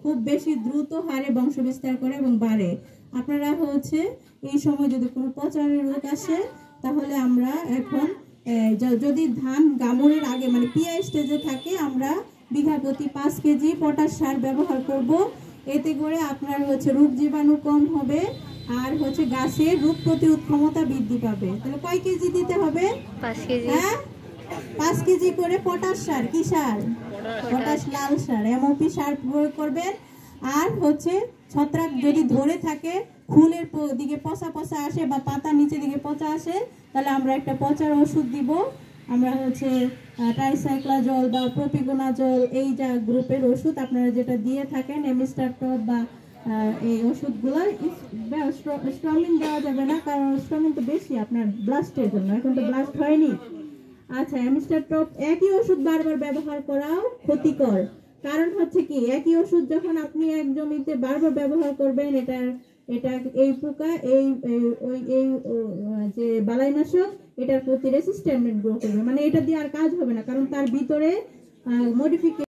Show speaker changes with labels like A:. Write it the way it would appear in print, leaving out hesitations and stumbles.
A: খুব বেশি দ্রুত হারে বংশ বিস্তার করে এবং বাড়ে। আপনারা হচ্ছে এই সময় যদি কোনো পচারের রোগ আসে তাহলে আমরা এখন যদি ধান গামনের আগে মানে পিআই স্টেজে থাকে আমরা বিঘা প্রতি 5 কেজি পটাশ সার ব্যবহার করব। এতে করে আপনার হচ্ছে রোগ জীবাণু কম হবে আর হচ্ছে গাছের রোগ প্রতিরোধ ক্ষমতা বৃদ্ধি পাবে। তাহলে কয় কেজি দিতে হবে?
B: 5 কেজি।
A: হ্যাঁ, 5 কেজি করে পটাশ সার। কি সার? পটাশ লাল সার, এমওপি সার প্রয়োগ করবেন। আর হচ্ছে ছত্রাক যদি ধরে থাকে, ফুলের দিকে পচা পচা আসে বা পাতার নিচে দিকে পচা আসে, তাহলে আমরা একটা পচার ওষুধ দিব। আমরা হচ্ছে ট্রাইসাইক্লাজল বা প্রোপিগোনাজল এই যা গ্রুপের ওষুধ আপনারা যেটা দিয়ে থাকেন এমিস্টারটপ বা এই ওষুধগুলো স্ট্রমিন দেওয়া যাবে না, কারণ স্ট্রমিন তো বেশি আপনার ব্লাস্টের জন্য, এখন তো ব্লাস্ট হয়নি। আচ্ছা, এমিস্টারটপ একই ওষুধ বারবার ব্যবহার করাও ক্ষতিকর। কারণ হচ্ছে কি, একই ওষুধ যখন আপনি এক জমিতে বারবার ব্যবহার করবেন এটা এই পোকা এই যে বালাইনাশক এটার প্রতি রেসিস্ট্যান্ট গ্রো করবে, মানে এটা দিয়ে আর কাজ হবে না, কারণ তার ভিতরে মডিফিকেশন